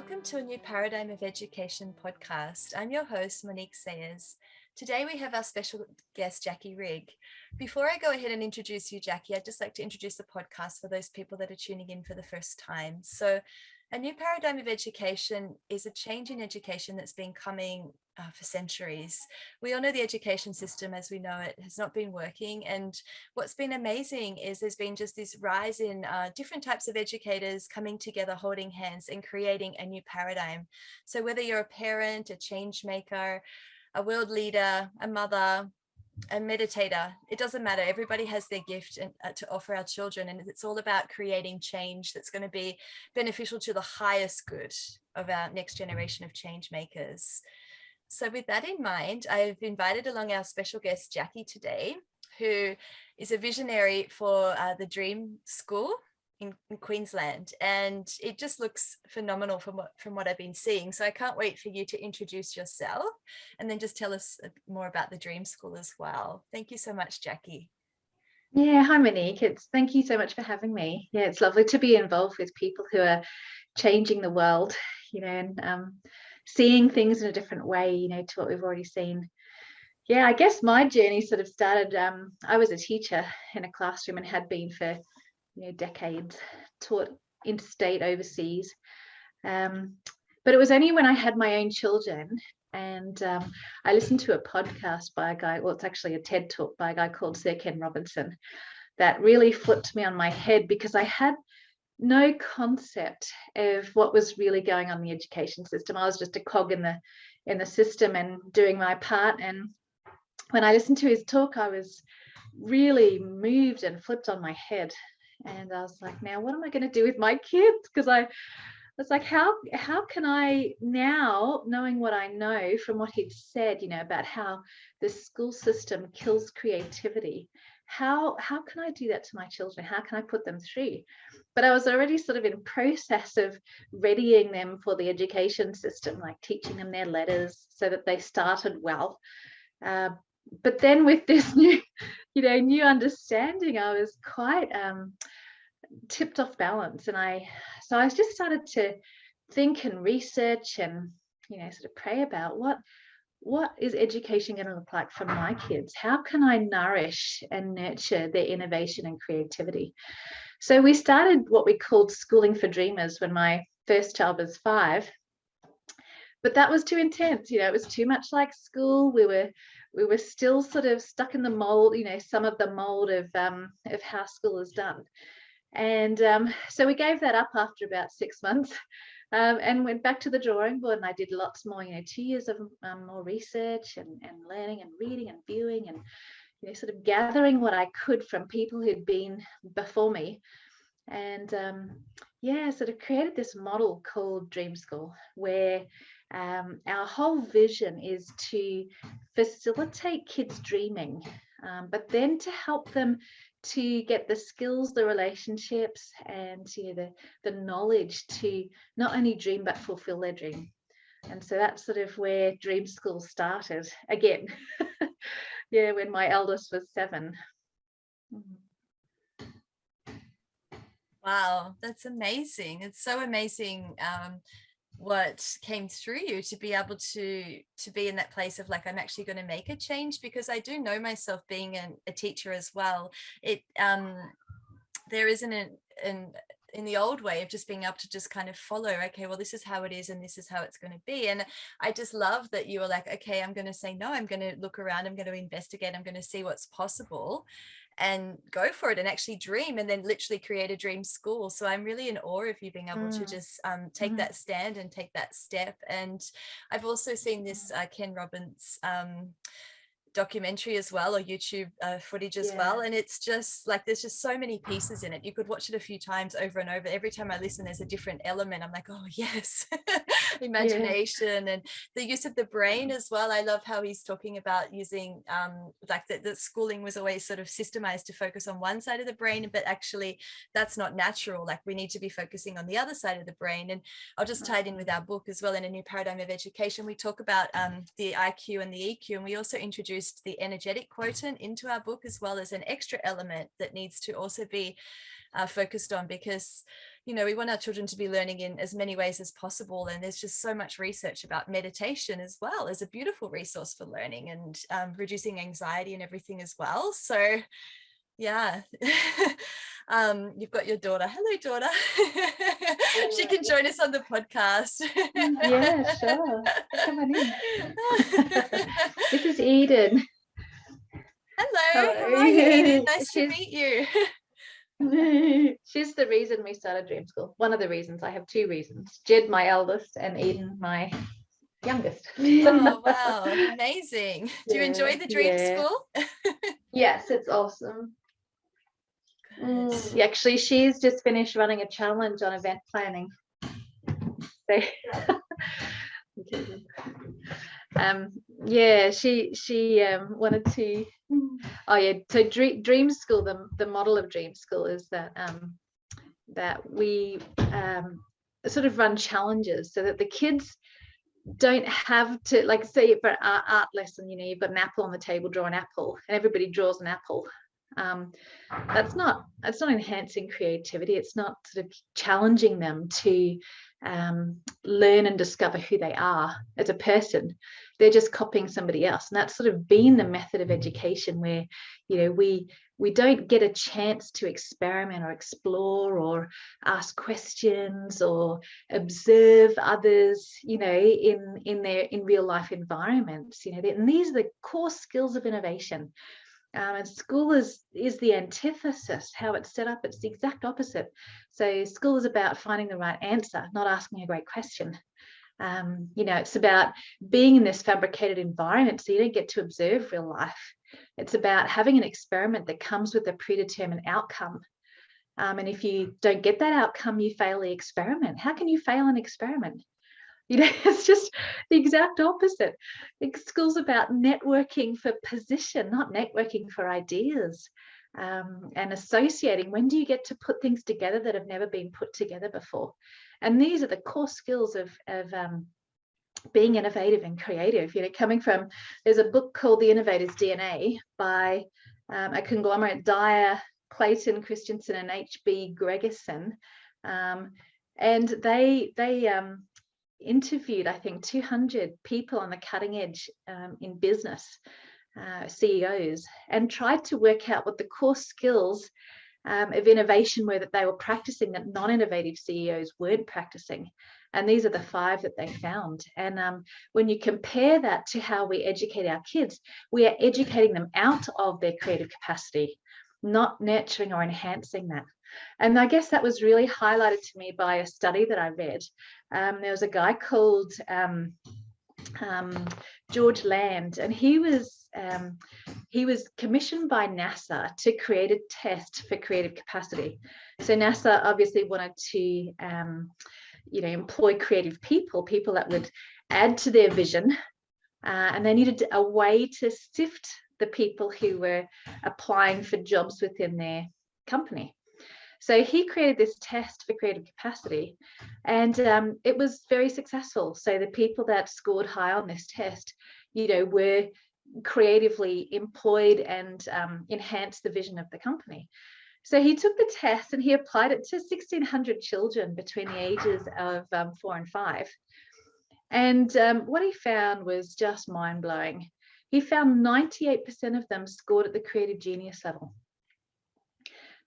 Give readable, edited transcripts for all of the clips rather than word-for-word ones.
Welcome to a new Paradigm of Education podcast. I'm your host, Monique Sayers. Today we have our special guest, Jaki Rigg. Before I go ahead and introduce you, Jaki, I'd just like to introduce the podcast for those people that are tuning in for the first time. So a new paradigm of education is a change in education that's been coming for centuries. We all know the education system as we know it has not been working. And what's been amazing is there's been just this rise in different types of educators coming together, holding hands and creating a new paradigm. So whether you're a parent, a change maker, a world leader, a mother, a meditator, it doesn't matter. Everybody has their gift to offer our children, and it's all about creating change that's going to be beneficial to the highest good of our next generation of change makers. So with that in mind, I've invited along our special guest, Jaki, today, who is a visionary for the Dream School in Queensland, and it just looks phenomenal from what I've been seeing. So I can't wait for you to introduce yourself and then just tell us more about the Dream School as well. Thank you so much, Jaki. Yeah, hi Monique. Thank you so much for having me. Yeah, it's lovely to be involved with people who are changing the world, and seeing things in a different way, to what we've already seen. Yeah, I guess my journey sort of started. I was a teacher in a classroom and had been for decades, taught interstate, overseas. But it was only when I had my own children and I listened to a podcast by a guy, well, it's actually a TED talk by a guy called Sir Ken Robinson, that really flipped me on my head because I had no concept of what was really going on in the education system. I was just a cog in the system and doing my part. And when I listened to his talk, I was really moved and flipped on my head. And I was like, now what am I going to do with my kids? Because I was like, how can I now, knowing what I know from what he'd said, about how the school system kills creativity, how can I do that to my children? How can I put them through? But I was already sort of in process of readying them for the education system, like teaching them their letters so that they started well. But then with this new understanding, I was quite tipped off balance, and I just started to think and research and sort of pray about what is education going to look like for my kids? How can I nourish and nurture their innovation and creativity? So we started what we called Schooling for Dreamers when my first child was 5. But that was too intense, it was too much like school. We were still sort of stuck in the mold, some of the mold of how school is done. And so we gave that up after about 6 months and went back to the drawing board, and I did lots more, 2 years of more research and learning and reading and viewing and sort of gathering what I could from people who'd been before me. And sort of created this model called Dream School, where our whole vision is to facilitate kids dreaming, but then to help them to get the skills, the relationships, and the knowledge to not only dream but fulfill their dream. And so that's sort of where Dream School started again. When my eldest was 7. Wow, that's amazing. It's so amazing what came through you to be able to be in that place of like, I'm actually going to make a change, because I do know myself being a teacher as well. It there isn't in the old way of just being able to just kind of follow, okay, well, this is how it is and this is how it's going to be. And I just love that you were like, okay, I'm going to say no, I'm going to look around, I'm going to investigate, I'm going to see what's possible and go for it and actually dream, and then literally create a dream school. So I'm really in awe of you being able to just take that stand and take that step. And I've also seen this Ken Robbins documentary as well, or YouTube footage as well, and it's just like there's just so many pieces in it. You could watch it a few times over and over. Every time I listen, there's a different element. I'm like, oh yes. Imagination and the use of the brain as well. I love how he's talking about using like that schooling was always sort of systemized to focus on one side of the brain, but actually that's not natural. Like we need to be focusing on the other side of the brain. And I'll just tie it in with our book as well. In A New Paradigm of Education, we talk about the IQ and the EQ, and we also introduce the energetic quotient into our book as well as an extra element that needs to also be focused on, because you know, we want our children to be learning in as many ways as possible. And there's just so much research about meditation as well as a beautiful resource for learning and reducing anxiety and everything as well. So yeah. You've got your daughter. Hello, daughter. She can join us on the podcast. Yeah, sure. Come on in. This is Eden. Hello. How are you, Eden? Nice to meet you. She's the reason we started Dream School. One of the reasons. I have two reasons. Jed, my eldest, and Eden, my youngest. Oh, wow. Amazing. Do you enjoy the Dream School? Yes, it's awesome. Actually, she's just finished running a challenge on event planning. So, she wanted to. Oh yeah, so Dream School. The model of Dream School is that that we sort of run challenges so that the kids don't have to, like, say for an art lesson, you know, you've got an apple on the table, draw an apple, and everybody draws an apple. That's not enhancing creativity. It's not sort of challenging them to learn and discover who they are as a person. They're just copying somebody else, and that's sort of been the method of education where, you know, we don't get a chance to experiment or explore or ask questions or observe others, you know, in real life environments, you know. And these are the core skills of innovation. And school is the antithesis. How it's set up, it's the exact opposite. So school is about finding the right answer, not asking a great question. You know, it's about being in this fabricated environment so you don't get to observe real life. It's about having an experiment that comes with a predetermined outcome. And if you don't get that outcome, you fail the experiment. How can you fail an experiment? You know, it's just the exact opposite. School's about networking for position, not networking for ideas, and associating. When do you get to put things together that have never been put together before? And these are the core skills of being innovative and creative. You know, coming from, there's a book called The Innovators' DNA by a conglomerate, Dyer, Clayton, Christensen, and H.B. Gregerson, and they interviewed, I think, 200 people on the cutting edge in business, CEOs, and tried to work out what the core skills of innovation were that they were practicing that non-innovative CEOs weren't practicing. And these are the 5 that they found. And when you compare that to how we educate our kids, we are educating them out of their creative capacity, not nurturing or enhancing that. And I guess that was really highlighted to me by a study that I read. There was a guy called George Land, and he was commissioned by NASA to create a test for creative capacity. So NASA obviously wanted to, you know, employ creative people that would add to their vision, and they needed a way to sift the people who were applying for jobs within their company. So he created this test for creative capacity, and it was very successful. So the people that scored high on this test, you know, were creatively employed and enhanced the vision of the company. So he took the test and he applied it to 1,600 children between the ages of 4 and 5. And what he found was just mind-blowing. He found 98% of them scored at the creative genius level.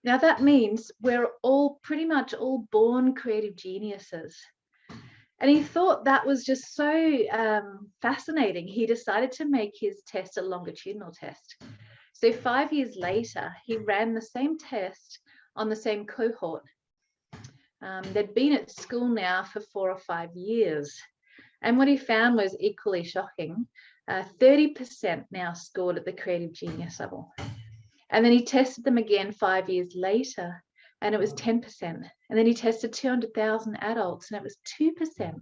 Now that means we're all pretty much all born creative geniuses. And he thought that was just so fascinating. He decided to make his test a longitudinal test. So 5 years later, he ran the same test on the same cohort. They'd been at school now for 4 or 5 years. And what he found was equally shocking. 30% now scored at the creative genius level. And then he tested them again 5 years later, and it was 10%. And then he tested 200,000 adults, and it was 2%.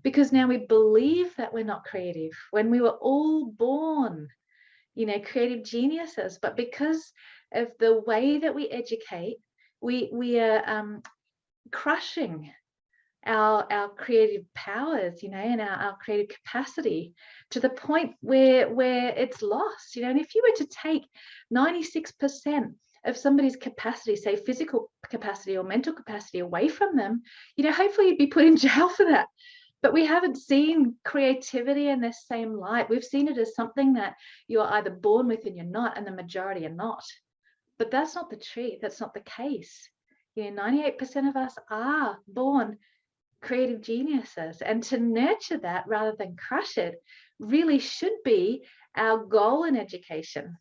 Because now we believe that we're not creative when we were all born, you know, creative geniuses. But because of the way that we educate, we are crushing our creative powers, you know, and our creative capacity to the point where it's lost, you know. And if you were to take 96% of somebody's capacity, say physical capacity or mental capacity, away from them, hopefully you'd be put in jail for that. But we haven't seen creativity in this same light. We've seen it as something that you're either born with and you're not, and the majority are not. But that's not the truth. That's not the case. 98% of us are born creative geniuses, and to nurture that rather than crush it really should be our goal in education.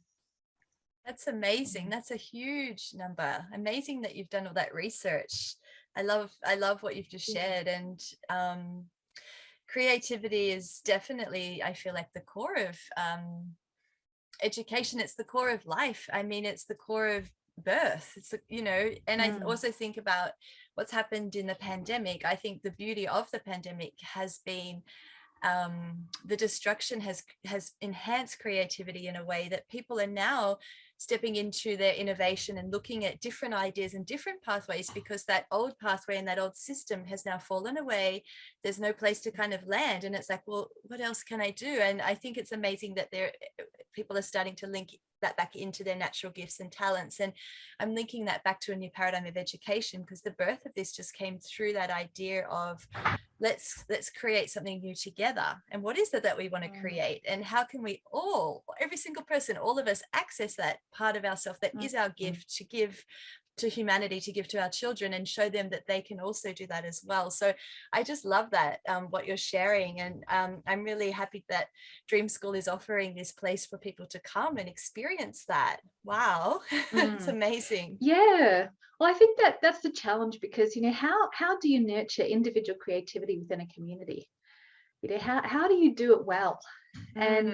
That's amazing. That's a huge number. Amazing that you've done all that research. I love what you've just shared. And creativity is definitely, I feel like, the core of education. It's the core of life. I mean, it's the core of birth. It's and I also think about what's happened in the pandemic. I think the beauty of the pandemic has been the destruction has enhanced creativity in a way that people are now stepping into their innovation and looking at different ideas and different pathways, because that old pathway and that old system has now fallen away. There's no place to kind of land, and it's like, well, what else can I do? And I think it's amazing that people are starting to link that back into their natural gifts and talents. And I'm linking that back to a new paradigm of education, because the birth of this just came through that idea of let's create something new together. And what is it that we want to create, and how can we all, every single person, all of us, access that part of ourselves that is our gift to give to humanity, to give to our children, and show them that they can also do that as well. So I just love that, what you're sharing. And I'm really happy that Dream School is offering this place for people to come and experience that. Wow. It's amazing. Yeah. Well, I think that's the challenge, because how do you nurture individual creativity within a community? How do you do it well? And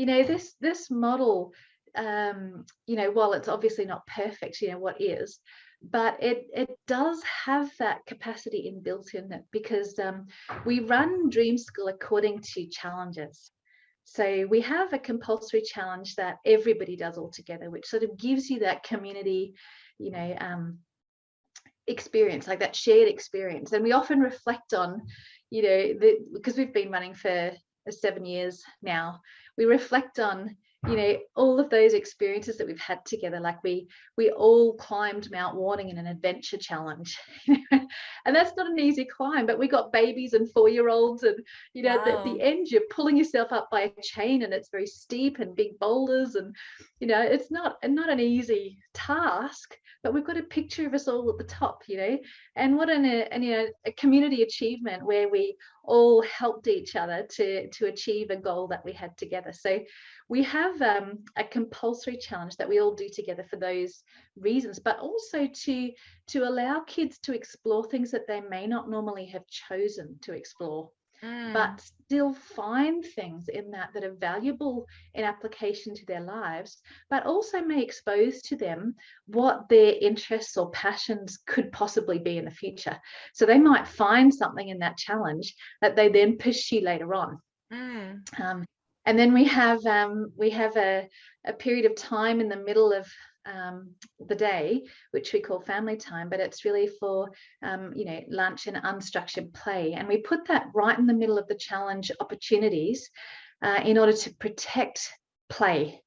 this model, while it's obviously not perfect, what is, but it does have that capacity inbuilt in it, because we run Dream School according to challenges. So we have a compulsory challenge that everybody does all together, which sort of gives you that community, experience, like that shared experience. And we often reflect on, because we've been running for 7 years now, we reflect on all of those experiences that we've had together. Like we all climbed Mount Warning in an adventure challenge, and that's not an easy climb, but we got babies and 4-year-olds, and Wow. at the end you're pulling yourself up by a chain, and it's very steep and big boulders, and it's not an easy task, but we've got a picture of us all at the top, and what a community achievement where we all helped each other to achieve a goal that we had together. So we have a compulsory challenge that we all do together for those reasons, but also to allow kids to explore things that they may not normally have chosen to explore, but still find things in that are valuable in application to their lives, but also may expose to them what their interests or passions could possibly be in the future. So they might find something in that challenge that they then pursue later on. And then we have a period of time in the middle of the day, which we call family time, but it's really for lunch and unstructured play. And we put that right in the middle of the challenge opportunities in order to protect play.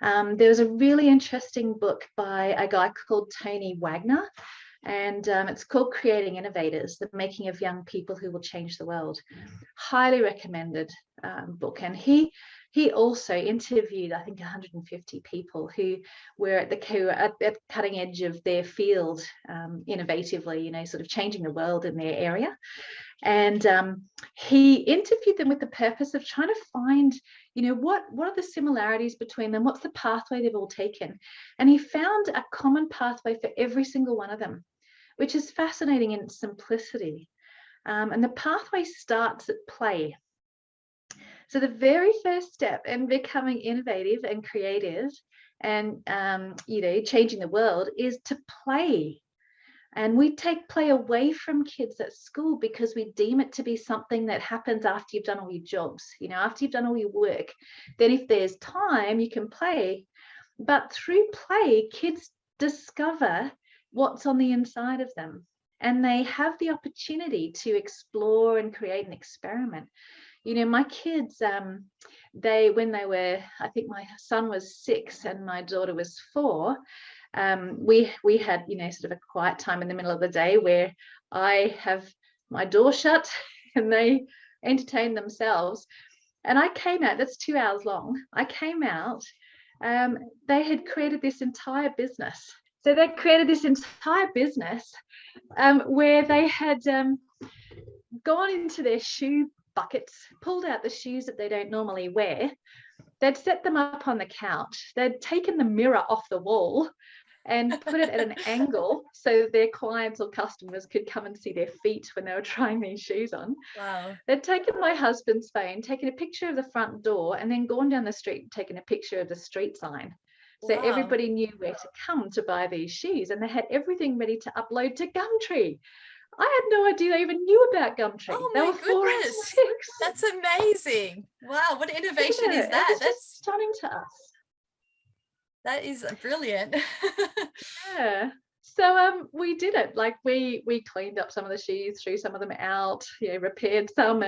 There was a really interesting book by a guy called Tony Wagner, and it's called Creating Innovators, the making of young people who will change the world. Highly recommended book. And he also interviewed, I think, 150 people who were at the cutting edge of their field, innovatively, sort of changing the world in their area. And he interviewed them with the purpose of trying to find, what are the similarities between them? What's the pathway they've all taken? And he found a common pathway for every single one of them, which is fascinating in its simplicity. And the pathway starts at play. So the very first step in becoming innovative and creative and, changing the world is to play. And we take play away from kids at school because we deem it to be something that happens after you've done all your jobs, after you've done all your work. Then if there's time, you can play. But through play, kids discover what's on the inside of them. and they have the opportunity to explore and create an experiment. You know, my kids, when they were, I think my son was 6 and my daughter was 4, we had, you know, sort of a quiet time in the middle of the day where I have my door shut and they entertain themselves. And I came out, that's 2 hours long. I came out, they had created this entire business. So they created this entire business where they had gone into their shoe buckets, pulled out the shoes that they don't normally wear. They'd set them up on the couch. They'd taken the mirror off the wall and put it at an angle so their clients or customers could come and see their feet when they were trying these shoes on. Wow. They'd taken my husband's phone, taken a picture of the front door, and then gone down the street and taken a picture of the street sign. So Wow. everybody knew where to come to buy these shoes, and they had everything ready to upload to Gumtree. I had no idea they even knew about Gumtree. Oh they my were 4 and goodness. 6. That's amazing. Wow, what innovation is that? That's stunning to us. That is brilliant. Yeah. So we did it. Like we cleaned up some of the shoes, threw some of them out, you know, repaired some,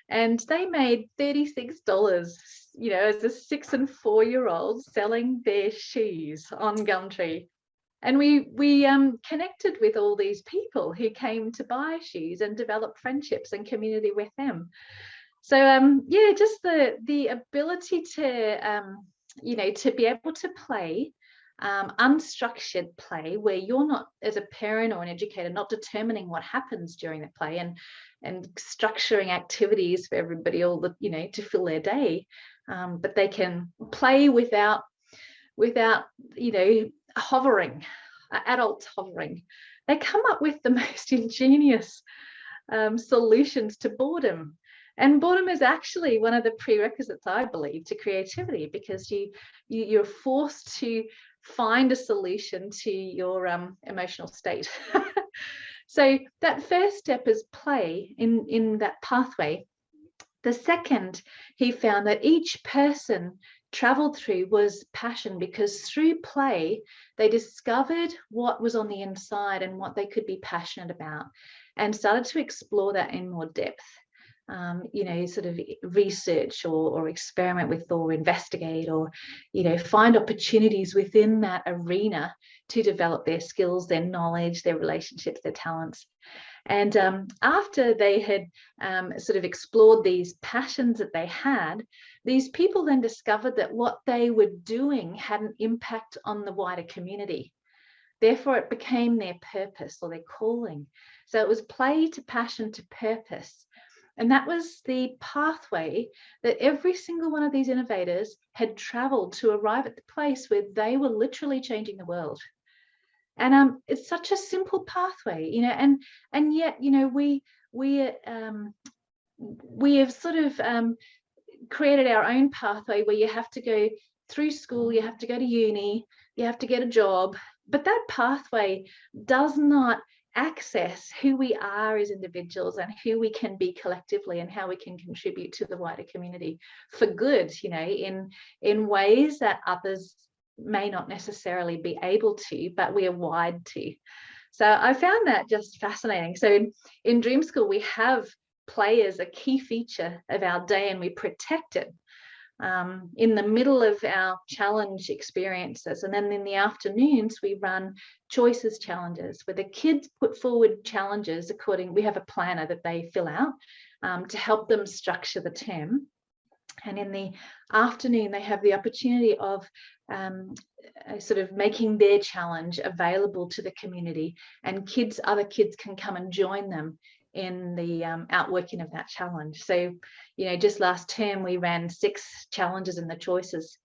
and they made $36, you know, as a 6 and 4-year-old selling their shoes on Gumtree. And we connected with all these people who came to buy shoes and developed friendships and community with them. So yeah, just the ability to you know, to be able to play unstructured play, where you're not, as a parent or an educator, not determining what happens during the play and structuring activities for everybody, all the, you know, to fill their day, but they can play without you know, hovering, adults hovering. They come up with the most ingenious solutions to boredom. And boredom is actually one of the prerequisites, I believe, to creativity, because you're forced to find a solution to your emotional state. So that first step is play in that pathway. The second, he found that each person traveled through was passion, because through play they discovered what was on the inside and what they could be passionate about, and started to explore that in more depth. You know, sort of research or experiment with or investigate, or, you know, find opportunities within that arena to develop their skills, their knowledge, their relationships, their talents. And after they had sort of explored these passions that they had, these people then discovered that what they were doing had an impact on the wider community. Therefore, it became their purpose or their calling. So it was play to passion to purpose. And that was the pathway that every single one of these innovators had traveled to arrive at the place where they were literally changing the world. And it's such a simple pathway, you know, and yet, you know, we have sort of created our own pathway where you have to go through school, you have to go to uni, you have to get a job, but that pathway does not access who we are as individuals and who we can be collectively and how we can contribute to the wider community for good, you know, in ways that others may not necessarily be able to, but we are wired to. So I found that just fascinating. So in Dream School, we have play as a key feature of our day, and we protect it in the middle of our challenge experiences. And then in the afternoons, we run choices challenges where the kids put forward challenges we have a planner that they fill out to help them structure the term. And in the afternoon, they have the opportunity of sort of making their challenge available to the community, and other kids can come and join them in the outworking of that challenge. So, you know, just last term we ran 6 challenges in the choices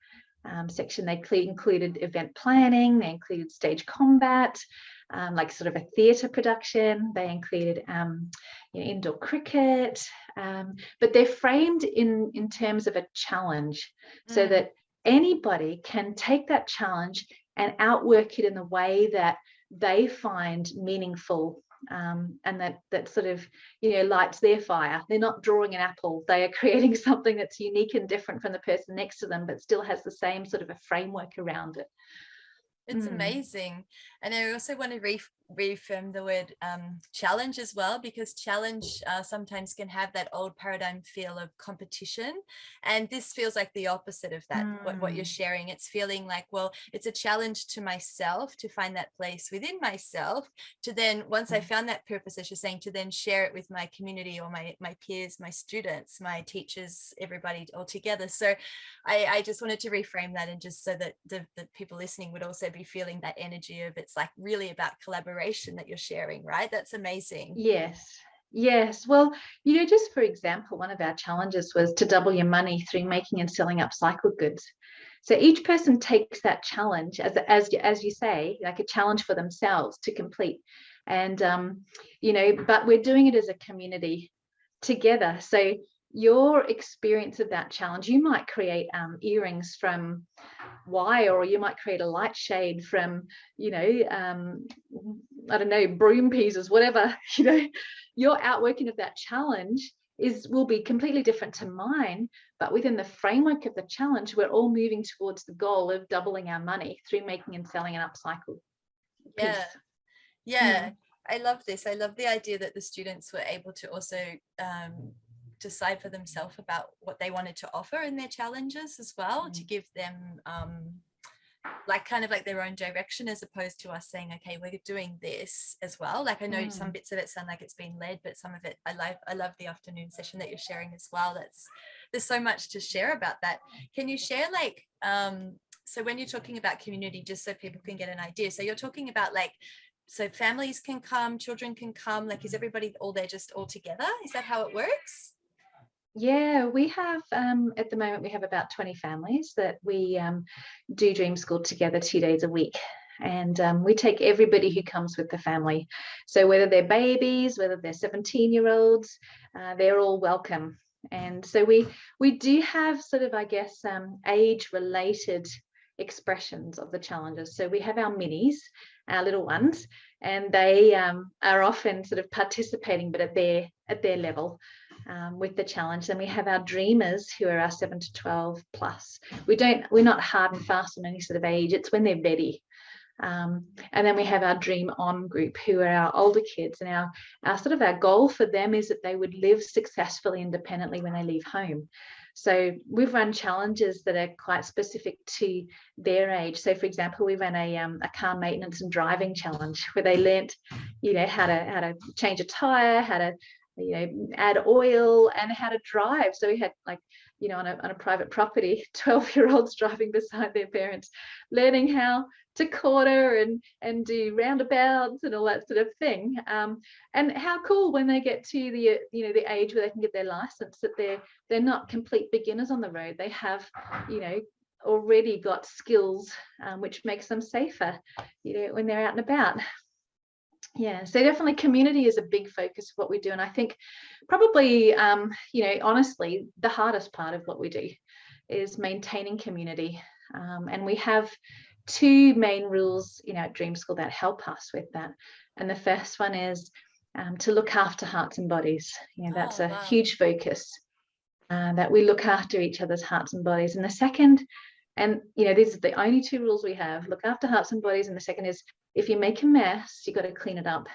section. They included event planning, they included stage combat, like sort of a theatre production, they included you know, indoor cricket, but they're framed in terms of a challenge, so that anybody can take that challenge and outwork it in the way that they find meaningful, and that sort of, you know, lights their fire. They're not drawing an apple, they are creating something that's unique and different from the person next to them, but still has the same sort of a framework around it. It's amazing. And I also want to reaffirm the word challenge as well, because challenge sometimes can have that old paradigm feel of competition, and this feels like the opposite of that. What you're sharing, it's feeling like, well, it's a challenge to myself to find that place within myself, to then, once I found that purpose, as you're saying, to then share it with my community or my peers, my students, my teachers, everybody all together. So I just wanted to reframe that, and just so that the people listening would also be feeling that energy of, it's like really about collaboration that you're sharing, right? That's amazing. Yes. Well, just for example, one of our challenges was to double your money through making and selling upcycled goods. So each person takes that challenge as you say, like a challenge for themselves to complete. And but we're doing it as a community together. So your experience of that challenge, you might create earrings from wire, or you might create a light shade from I don't know, broom pieces, whatever. Your outworking of that challenge will be completely different to mine, but within the framework of the challenge, we're all moving towards the goal of doubling our money through making and selling an upcycled piece. Yeah. I love this. I love the idea that the students were able to also decide for themselves about what they wanted to offer in their challenges as well, to give them like kind of like their own direction, as opposed to us saying, okay, we're doing this as well. Like I know some bits of it sound like it's been led, but some of it I love the afternoon session that you're sharing as well. There's so much to share about that. Can you share like so when you're talking about community, just so people can get an idea, so you're talking about like, so families can come, children can come, like is everybody all there just all together? Is that how it works? Yeah, we have at the moment we have about 20 families that we do Dream School together 2 days a week, and we take everybody who comes with the family. So whether they're babies, whether they're 17-year-olds, they're all welcome. And so we do have sort of, I guess, age-related expressions of the challenges. So we have our minis, our little ones, and they are often sort of participating, but at their level. With the challenge. Then we have our dreamers, who are our 7 to 12 plus. We're not hard and fast on any sort of age. It's when they're ready. And then we have our dream on group, who are our older kids, and our sort of our goal for them is that they would live successfully independently when they leave home. So we've run challenges that are quite specific to their age. So for example, we ran a car maintenance and driving challenge where they learnt how to change a tire, how to add oil, and how to drive. So we had on a private property, 12-year-olds driving beside their parents, learning how to quarter and do roundabouts and all that sort of thing. And how cool when they get to the age where they can get their license, that they're not complete beginners on the road. They have already got skills, which makes them safer when they're out and about. Yeah, so definitely community is a big focus of what we do. And I think probably, honestly, the hardest part of what we do is maintaining community. And we have two main rules at Dream School that help us with that. And the first one is to look after hearts and bodies. That's a huge focus, that we look after each other's hearts and bodies. And the second, and these are the only two rules we have: look after hearts and bodies. And the second is, if you make a mess, you got to clean it up.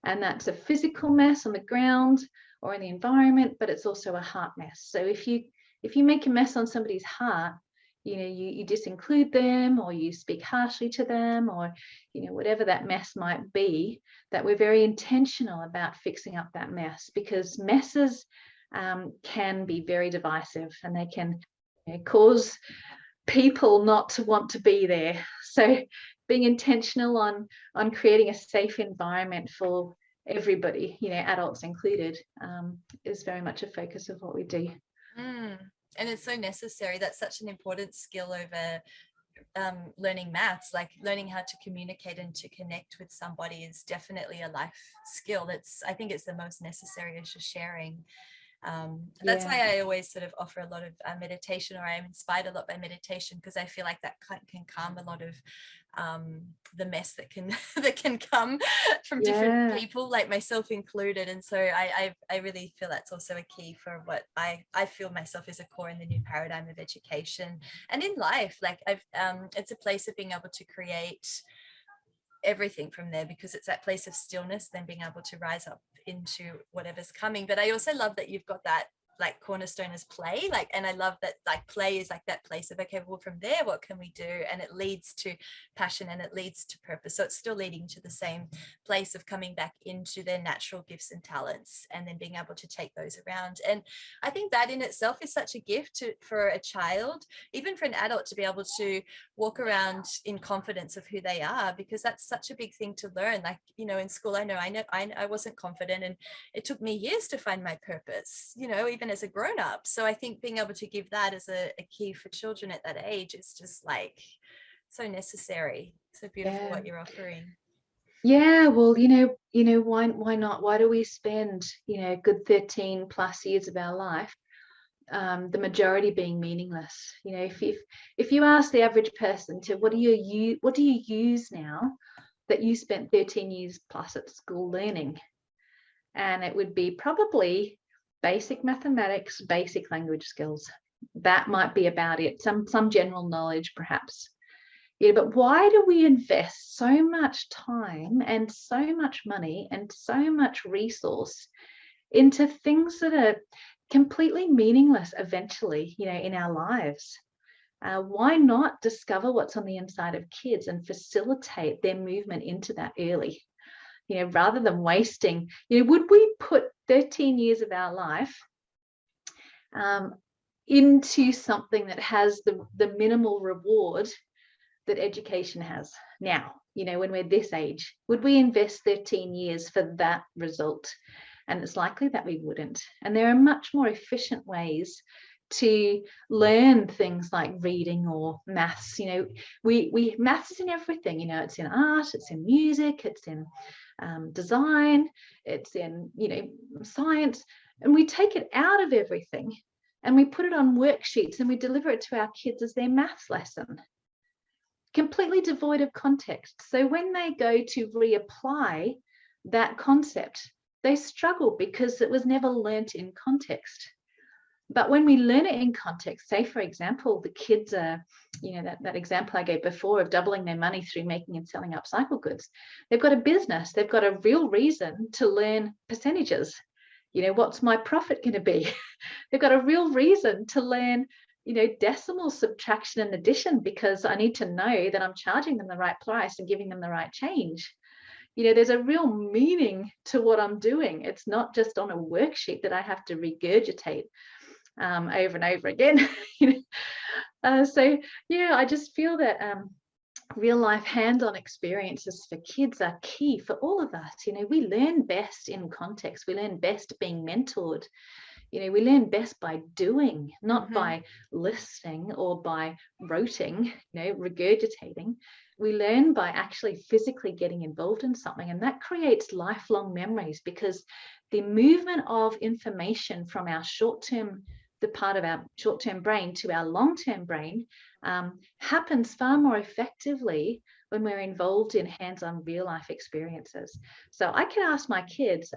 And that's a physical mess on the ground or in the environment, but it's also a heart mess. So if you make a mess on somebody's heart, you disinclude them, or you speak harshly to them, or whatever that mess might be, that we're very intentional about fixing up that mess, because messes can be very divisive, and they can cause people not to want to be there. So being intentional on creating a safe environment for everybody, adults included, is very much a focus of what we do. And it's so necessary. That's such an important skill over learning maths. Like learning how to communicate and to connect with somebody is definitely a life skill. I think it's the most necessary, as you're sharing. That's why I always sort of offer a lot of meditation, or I am inspired a lot by meditation, because I feel like that can calm a lot of the mess that can come from different people, like myself included. And so I really feel that's also a key for what I feel myself is a core in the new paradigm of education and in life. Like it's a place of being able to create everything from there, because it's that place of stillness, then being able to rise up into whatever's coming. But I also love that you've got that like cornerstone as play, like, and I love that like play is like that place of, okay, well from there what can we do, and it leads to passion and it leads to purpose. So it's still leading to the same place of coming back into their natural gifts and talents, and then being able to take those around. And I think that in itself is such a gift for a child, even for an adult, to be able to walk around in confidence of who they are, because that's such a big thing to learn. Like, you know, in school, I wasn't confident, and it took me years to find my purpose, you know, even as a grown-up. So I think being able to give that as a key for children at that age is just like so necessary. So beautiful what you're offering. Yeah, well, you know, why not? Why do we spend, you know, a good 13 plus years of our life, the majority being meaningless? You know, if you ask the average person to what do you use now that you spent 13 years plus at school learning? And it would be probably basic mathematics, basic language skills. That might be about it. Some general knowledge, perhaps. Yeah, but why do we invest so much time and so much money and so much resource into things that are completely meaningless eventually, you know, in our lives? Why not discover what's on the inside of kids and facilitate their movement into that early? You know, rather than wasting, you know, would we put 13 years of our life into something that has the minimal reward that education has now? You know, when we're this age, would we invest 13 years for that result? And it's likely that we wouldn't. And there are much more efficient ways to learn things like reading or maths. You know, we maths is in everything. You know, it's in art, it's in music, it's in design, it's in, you know, science, and we take it out of everything and we put it on worksheets and we deliver it to our kids as their maths lesson, completely devoid of context. So when they go to reapply that concept, they struggle because it was never learnt in context. But when we learn it in context, say, for example, the kids are, you know, that example I gave before of doubling their money through making and selling upcycle goods. They've got a business. They've got a real reason to learn percentages. You know, what's my profit going to be? They've got a real reason to learn, you know, decimal subtraction and addition, because I need to know that I'm charging them the right price and giving them the right change. You know, there's a real meaning to what I'm doing. It's not just on a worksheet that I have to regurgitate over and over again. You know? So yeah, I just feel that real life hands-on experiences for kids are key for all of us. You know, we learn best in context. We learn best being mentored. You know, we learn best by doing, not by listening or by roting, you know, regurgitating. We learn by actually physically getting involved in something, and that creates lifelong memories, because the movement of information from our the part of our short-term brain to our long-term brain happens far more effectively when we're involved in hands-on real-life experiences. So I can ask my kids,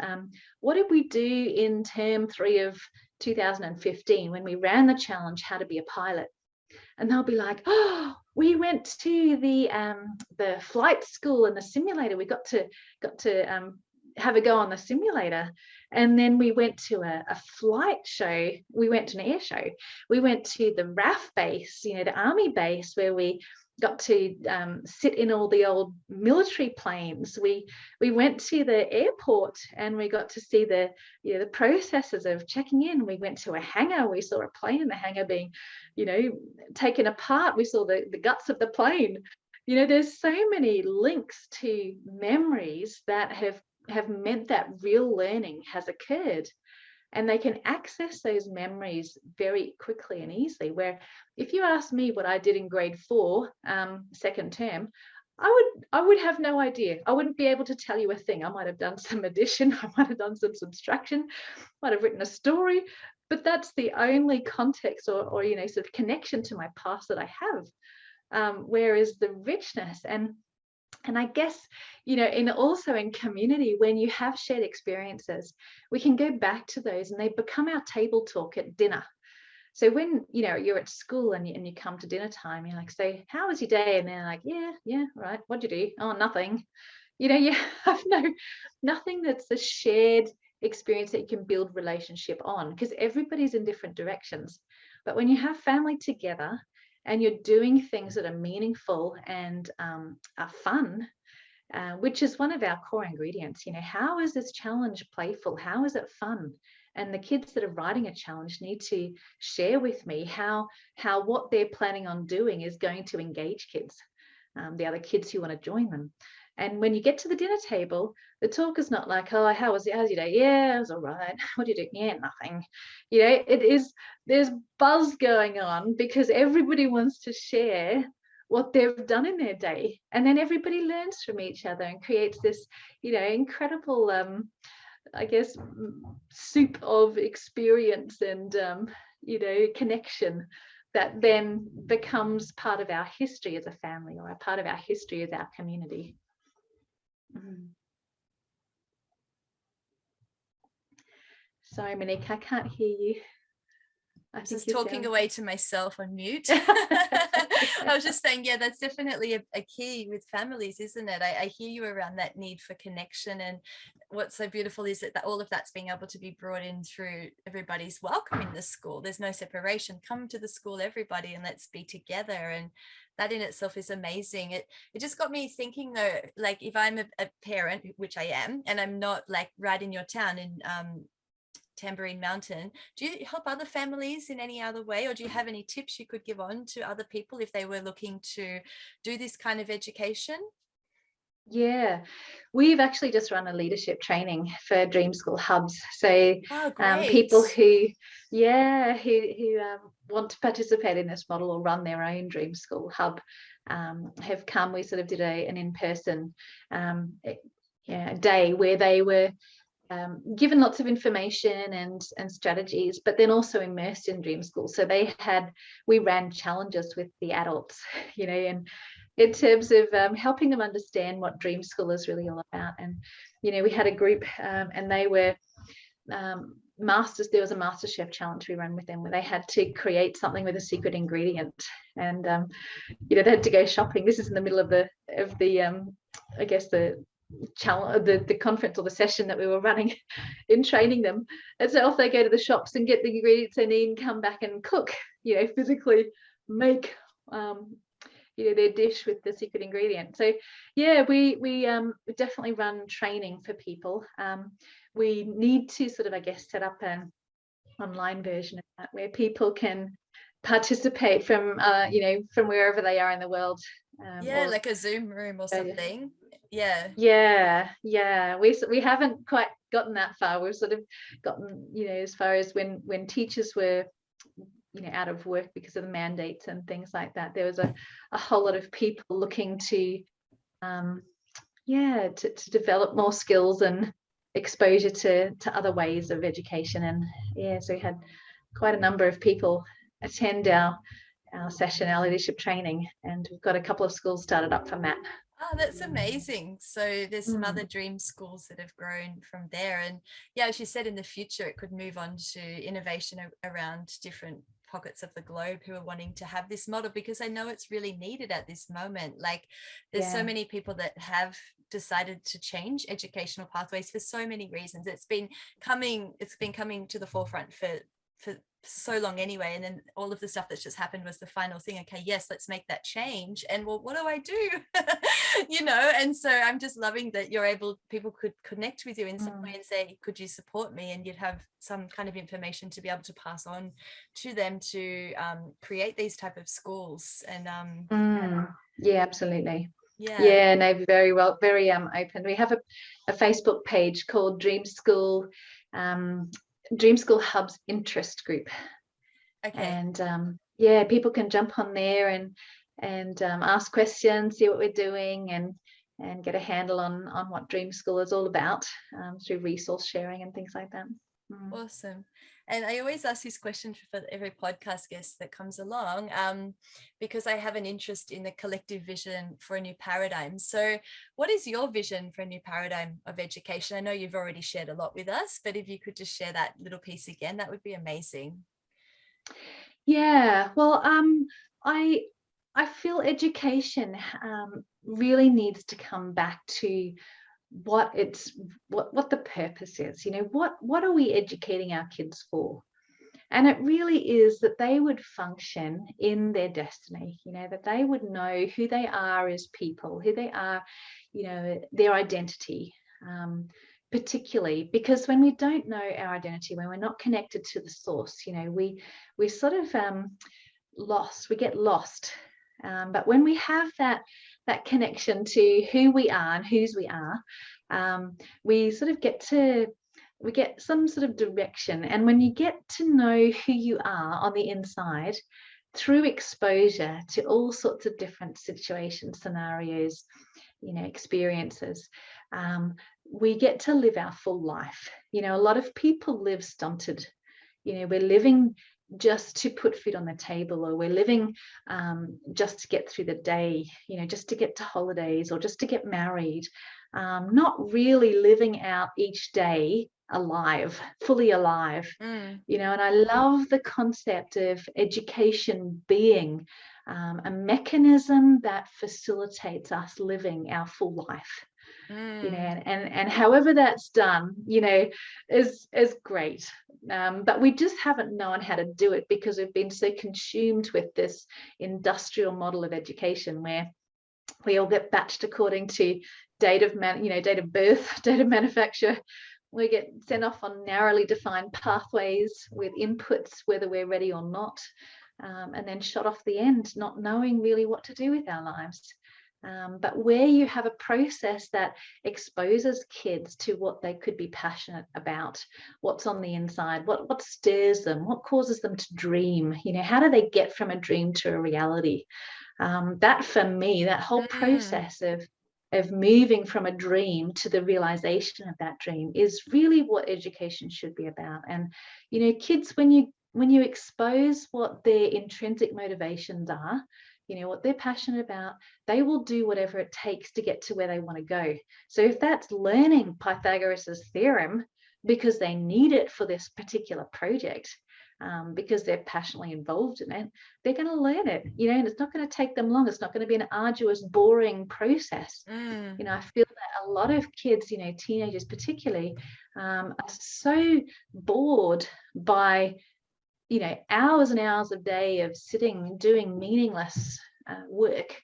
what did we do in term 3 of 2015 when we ran the challenge, How to Be a Pilot? And they'll be like, oh, we went to the flight school and the simulator. We got to have a go on the simulator. And then we went to a flight show. We went to an air show. We went to the RAF base, you know, the army base, where we got to sit in all the old military planes. We went to the airport and we got to see the processes of checking in. We went to a hangar. We saw a plane in the hangar being, you know, taken apart. We saw the guts of the plane. You know, there's so many links to memories that have meant that real learning has occurred, and they can access those memories very quickly and easily. Where if you ask me what I did in grade 4, second term, I would have no idea. I wouldn't be able to tell you a thing. I might have done some addition, I might have done some subtraction, might have written a story, but that's the only context or you know, sort of connection to my past that I have. Whereas the richness and I guess, you know, also in community, when you have shared experiences, we can go back to those and they become our table talk at dinner. So when, you know, you're at school and you come to dinner time, you're like, so how was your day? And they're like, yeah, right. What'd you do? Oh, nothing. You know, you have nothing that's a shared experience that you can build relationship on, because everybody's in different directions. But when you have family together and you're doing things that are meaningful and are fun, which is one of our core ingredients. You know, how is this challenge playful? How is it fun? And the kids that are writing a challenge need to share with me how what they're planning on doing is going to engage kids, the other kids who want to join them. And when you get to the dinner table, the talk is not like, oh, how's your day? Yeah, it was all right. What did you do? Yeah, nothing. You know, it is, there's buzz going on because everybody wants to share what they've done in their day, and then everybody learns from each other and creates this, you know, incredible I guess soup of experience and you know, connection that then becomes part of our history as a family, or a part of our history as our community. Sorry, Monique, I can't hear you. I was just talking away to myself on mute. I was just saying, yeah, that's definitely a key with families, isn't it? I hear you around that need for connection, and what's so beautiful is that all of that's being able to be brought in through everybody's welcome in the school. There's no separation. Come to the school, everybody, and let's be together. And that in itself is amazing. It just got me thinking though, like if I'm a parent, which I am, and I'm not like right in your town in Tambourine Mountain, do you help other families in any other way, or do you have any tips you could give on to other people if they were looking to do this kind of education? Yeah, we've actually just run a leadership training for Dream School hubs. So people who want to participate in this model or run their own Dream School hub have come. We sort of did an in-person day where they were given lots of information and strategies, but then also immersed in Dream School. So we ran challenges with the adults, you know, and in terms of helping them understand what Dream School is really all about. And, you know, we had a group and they were masters. There was a Masterchef challenge we ran with them where they had to create something with a secret ingredient, and you know, they had to go shopping. This is in the middle of the I guess the challenge, the conference or the session that we were running in training them. And so off they go to the shops and get the ingredients they need and come back and cook, you know, physically make you know, their dish with the secret ingredient. So yeah, we definitely run training for people. We need to sort of, I guess, set up an online version of that where people can participate from you know, from wherever they are in the world. Or like a Zoom room or something. Yeah. We haven't quite gotten that far. We've sort of gotten, you know, as far as when teachers were, you know, out of work because of the mandates and things like that. There was a whole lot of people looking to to develop more skills and exposure to other ways of education. And yeah, so we had quite a number of people attend our session, our leadership training, and we've got a couple of schools started up from that. Oh, that's amazing. So there's some other dream schools that have grown from there. And yeah, as you said, in the future, it could move on to innovation around different pockets of the globe who are wanting to have this model, because I know it's really needed at this moment. Like there's so many people that have decided to change educational pathways for so many reasons. It's been coming to the forefront for so long anyway, and then all of the stuff that's just happened was the final thing. Okay, yes, let's make that change. And well, what do I do? You know, and so I'm just loving that people could connect with you in some way and say, could you support me? And you'd have some kind of information to be able to pass on to them to create these type of schools. And yeah, absolutely. Yeah, no, very well, very open. We have a Facebook page called Dream School Hubs Interest Group. Okay. And yeah, people can jump on there and ask questions, see what we're doing, and get a handle on what Dream School is all about through resource sharing and things like that. Awesome. And I always ask this question for every podcast guest that comes along, because I have an interest in the collective vision for a new paradigm. So what is your vision for a new paradigm of education? I know you've already shared a lot with us, but if you could just share that little piece again, that would be amazing. Yeah, well, I I feel education really needs to come back to what it's what the purpose is. You know, what are we educating our kids for? And it really is that they would function in their destiny, you know, that they would know who they are as people, who they are, you know, their identity. Particularly because when we don't know our identity, when we're not connected to the source, you know, we sort of lost, we get lost. But when we have that connection to who we are and whose we are, we sort of get to we get some sort of direction. And when you get to know who you are on the inside through exposure to all sorts of different situations, scenarios, you know, experiences, we get to live our full life. You know, a lot of people live stunted. You know, we're living just to put food on the table, or we're living just to get through the day, you know, just to get to holidays or just to get married, not really living out each day alive, fully alive. You know, and I love the concept of education being a mechanism that facilitates us living our full life. You know, and however that's done, you know, is great. But we just haven't known how to do it because we've been so consumed with this industrial model of education where we all get batched according to date of birth, date of manufacture. We get sent off on narrowly defined pathways with inputs, whether we're ready or not, and then shot off the end, not knowing really what to do with our lives. But where you have a process that exposes kids to what they could be passionate about, what's on the inside, what stirs them, what causes them to dream, you know, how do they get from a dream to a reality? That for me, that whole process of moving from a dream to the realization of that dream is really what education should be about. And, you know, kids, when you expose what their intrinsic motivations are, you know, what they're passionate about, they will do whatever it takes to get to where they want to go. So if that's learning Pythagoras's theorem because they need it for this particular project, because they're passionately involved in it, they're going to learn it, you know, and it's not going to take them long. It's not going to be an arduous, boring process. You know, I feel that a lot of kids, you know, teenagers particularly, are so bored by, you know, hours and hours a day of sitting doing meaningless work,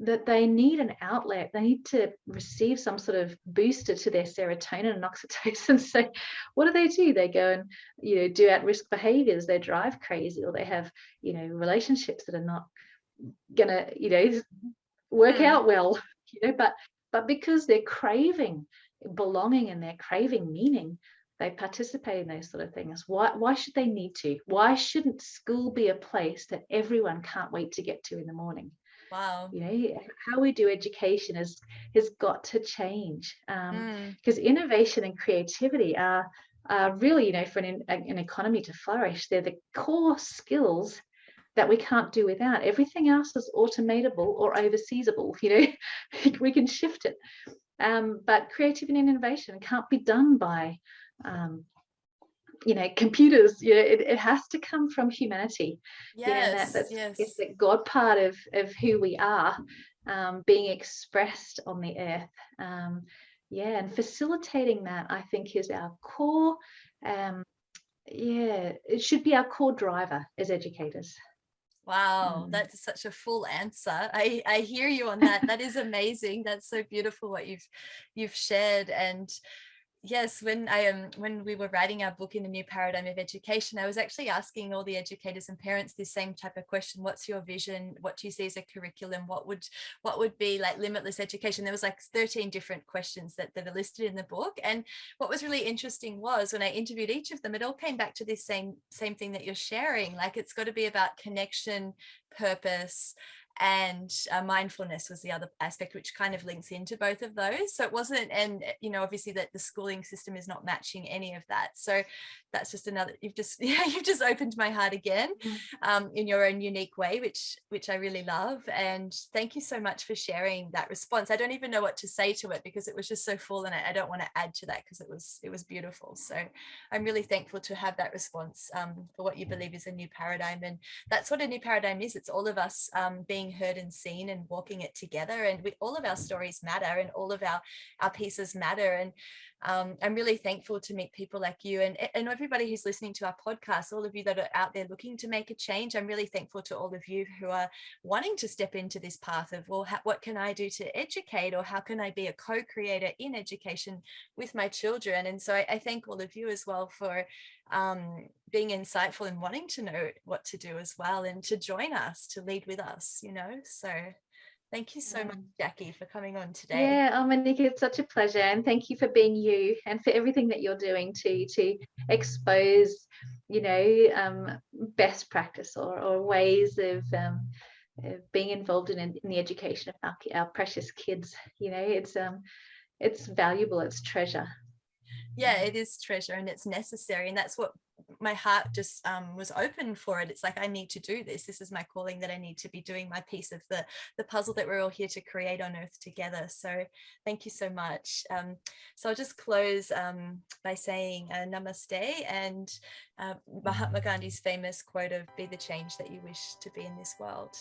that they need an outlet. They need to receive some sort of booster to their serotonin and oxytocin. So what do? They go and, you know, do at-risk behaviors. They drive crazy, or they have, you know, relationships that are not gonna, you know, work out well, you know, but because they're craving belonging and they're craving meaning, they participate in those sort of things. Why should they need to? Why shouldn't school be a place that everyone can't wait to get to in the morning? Wow. You know, how we do education has got to change, because innovation and creativity are really, you know, for an economy to flourish, they're the core skills that we can't do without. Everything else is automatable or overseasable. You know, we can shift it, but creativity and innovation can't be done by you know, computers. You know, it has to come from humanity. You know, and that's it's the God part of who we are, being expressed on the earth. Yeah, and facilitating that, I think, is our core. Yeah, it should be our core driver as educators. Wow, that's such a full answer. I hear you on that. That is amazing. That's so beautiful what you've shared. And yes, when we were writing our book, In a New Paradigm of Education, I was actually asking all the educators and parents this same type of question. What's your vision? What do you see as a curriculum? What would be like limitless education? There was like 13 different questions that are listed in the book. And what was really interesting was when I interviewed each of them, it all came back to this same thing that you're sharing. Like, it's got to be about connection, purpose, and mindfulness was the other aspect, which kind of links into both of those. So it wasn't, and obviously that the schooling system is not matching any of that. So that's just another, you've just opened my heart again, in your own unique way, which I really love. And thank you so much for sharing that response. I don't even know what to say to it, because it was just so full, and I don't want to add to that, because it was beautiful. So I'm really thankful to have that response, for what you believe is a new paradigm. And that's what a new paradigm is. It's all of us being heard and seen and walking it together, and all of our stories matter, and all of our pieces matter. And I'm really thankful to meet people like you, and everybody who's listening to our podcast, all of you that are out there looking to make a change. I'm really thankful to all of you who are wanting to step into this path of, well, what can I do to educate, or how can I be a co-creator in education with my children? And so I thank all of you as well for being insightful and wanting to know what to do as well, and to join us, to lead with us, so thank you so much, Jaki, for coming on today. Yeah, Monique, it's such a pleasure, and thank you for being you, and for everything that you're doing to expose, best practice or ways of being involved in the education of our precious kids. It's valuable, it's treasure. Yeah, it is treasure, and it's necessary, and that's what my heart just was open for it. It's like, I need to do this. This is my calling, that I need to be doing my piece of the puzzle that we're all here to create on earth together. So thank you so much. So I'll just close by saying namaste, and Mahatma Gandhi's famous quote of, be the change that you wish to be in this world.